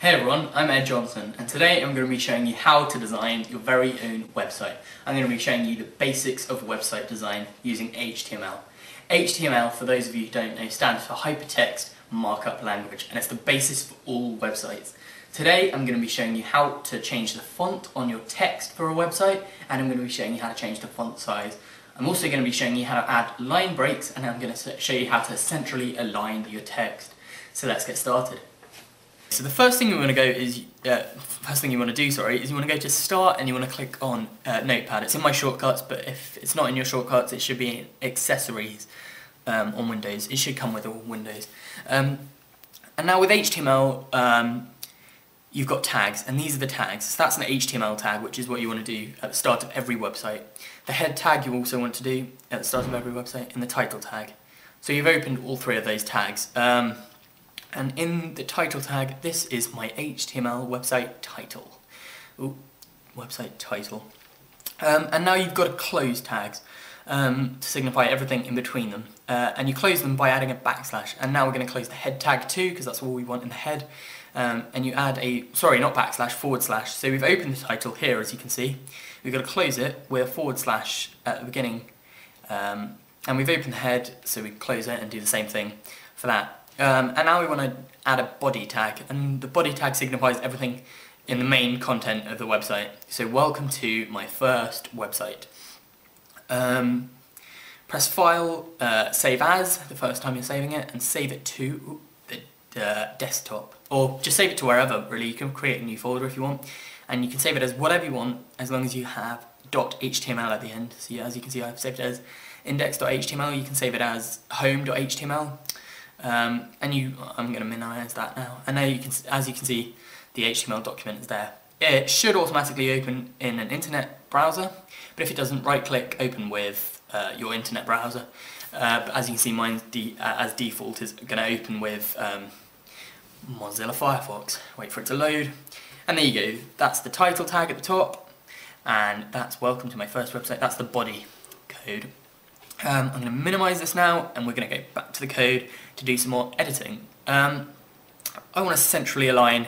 Hey everyone, I'm Ed Johnson, and today I'm going to be showing you how to design your very own website. I'm going to be showing you the basics of website design using HTML. HTML, for those of you who don't know, stands for Hypertext Markup Language, and it's the basis for all websites. Today I'm going to be showing you how to change the font on your text for a website, and I'm going to be showing you how to change the font size. I'm also going to be showing you how to add line breaks, and I'm going to show you how to centrally align your text. So let's get started. So the first thing you want to is you want to go to Start and you want to click on Notepad. It's in my shortcuts, but if it's not in your shortcuts, it should be in Accessories on Windows. It should come with all Windows. And now with HTML, you've got tags, and these are the tags. So that's an HTML tag, which is what you want to do at the start of every website. The head tag you also want to do at the start of every website, and the title tag. So you've opened all three of those tags. And in the title tag, this is my HTML website title. Ooh, website title. And now you've got to close tags to signify everything in between them. And you close them by adding a backslash. And now we're going to close the head tag too, because that's all we want in the head. And you add not backslash, forward slash. So we've opened the title here, as you can see. We've got to close it with a forward slash at the beginning. And we've opened the head, so we close it and do the same thing for that. And now we want to add a body tag, and the body tag signifies everything in the main content of the website. So welcome to my first website. Press File, Save As, the first time you're saving it, and save it to the desktop. Or just save it to wherever, really. You can create a new folder if you want, and you can save it as whatever you want, as long as you have .html at the end. So yeah, as you can see, I've saved it as index.html. You can save it as home.html. I'm going to minimize that now, and now as you can see, the HTML document is there. It should automatically open in an internet browser, but if it doesn't, right click, open with your internet browser. But as you can see, mine as default is going to open with Mozilla Firefox. Wait for it to load, and there you go. That's the title tag at the top, and that's welcome to my first website. That's the body code. I'm going to minimize this now, and we're going to go back to the code to do some more editing. I want to centrally align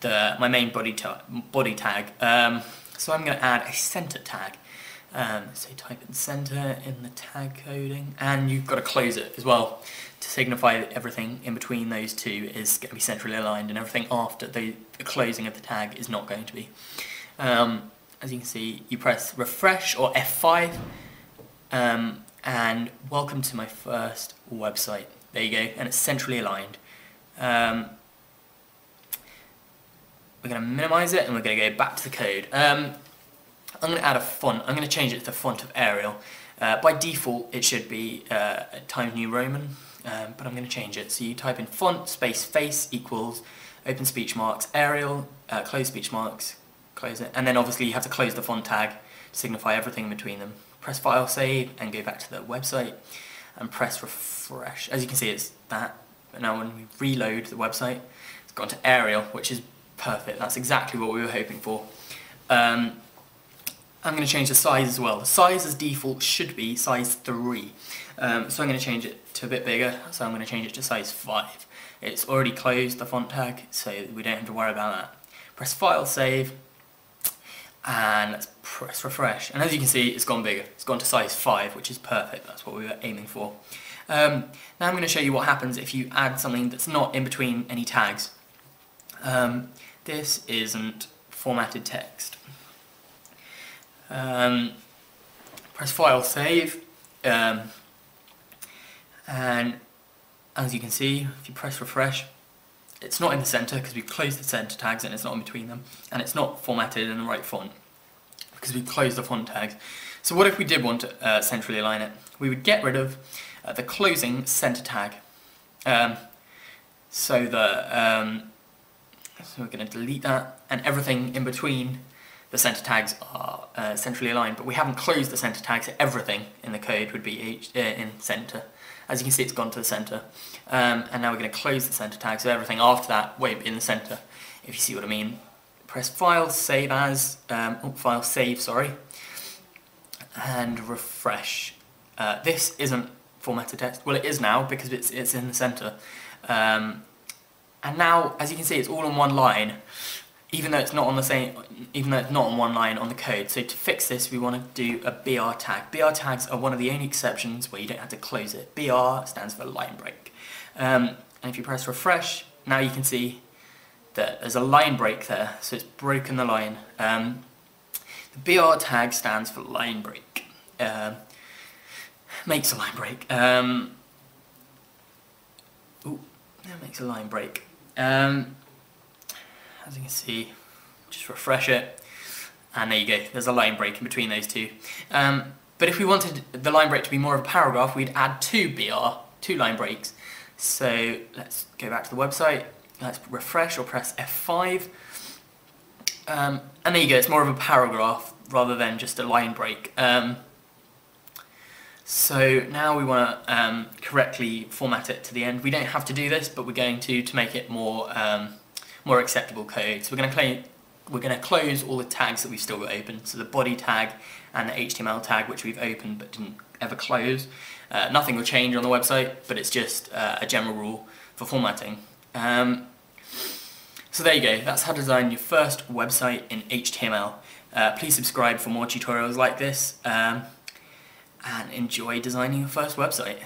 my main body tag, so I'm going to add a center tag. So type in center in the tag coding, and you've got to close it as well to signify that everything in between those two is going to be centrally aligned, and everything after the closing of the tag is not going to be. As you can see, you press refresh or F5. And welcome to my first website. There you go, and it's centrally aligned. We're going to minimize it, and we're going to go back to the code. I'm going to add a font. I'm going to change it to the font of Arial. By default, it should be Times New Roman, but I'm going to change it. So you type in font space face equals open speech marks Arial, close speech marks, close it, and then obviously you have to close the font tag to signify everything in between them. Press File, Save, and go back to the website, and press Refresh. As you can see, it's that, but now when we reload the website, it's gone to Arial, which is perfect. That's exactly what we were hoping for. I'm going to change the size as well. The size as default should be size 3, so I'm going to change it to a bit bigger, so I'm going to change it to size 5. It's already closed the font tag, so we don't have to worry about that. Press File, Save, and let's press refresh, and as you can see, it's gone bigger. It's gone to size 5, which is perfect. That's what we were aiming for. Now I'm going to show you what happens if you add something that's not in between any tags. This isn't formatted text. Press File, Save, and as you can see, if you press refresh, it's not in the center because we've closed the center tags, and it's not in between them, and it's not formatted in the right font because we've closed the font tags. So what if we did want to centrally align it? We would get rid of the closing center tag. So we're going to delete that, and everything in between the center tags are centrally aligned, but we haven't closed the center tag, so everything in the code would be in center. As you can see, it's gone to the center, and now we're going to close the center tag, so everything after that won't be in the center, if you see what I mean. Press File, Save As, File, Save, sorry, and refresh. This isn't formatted text. Well, it is now because it's in the center. And now, as you can see, it's all on one line, even though it's not on the same, even though it's not on one line on the code. So to fix this, we want to do a BR tag. BR tags are one of the only exceptions where you don't have to close it. BR stands for line break. And if you press refresh, now you can see that there's a line break there, so it's broken the line. The BR tag stands for line break. Makes a line break. That makes a line break. As you can see, just refresh it, and there you go, there's a line break in between those two. But if we wanted the line break to be more of a paragraph, we'd add two line breaks. So let's go back to the website, let's refresh or press F5, and there you go, it's more of a paragraph rather than just a line break. So now we want to correctly format it to the end. We don't have to do this, but we're going to make it more more acceptable code. So we're going to close all the tags that we've still got open. So the body tag and the HTML tag, which we've opened but didn't ever close. Nothing will change on the website, but it's just a general rule for formatting. So there you go. That's how to design your first website in HTML. Please subscribe for more tutorials like this. And enjoy designing your first website.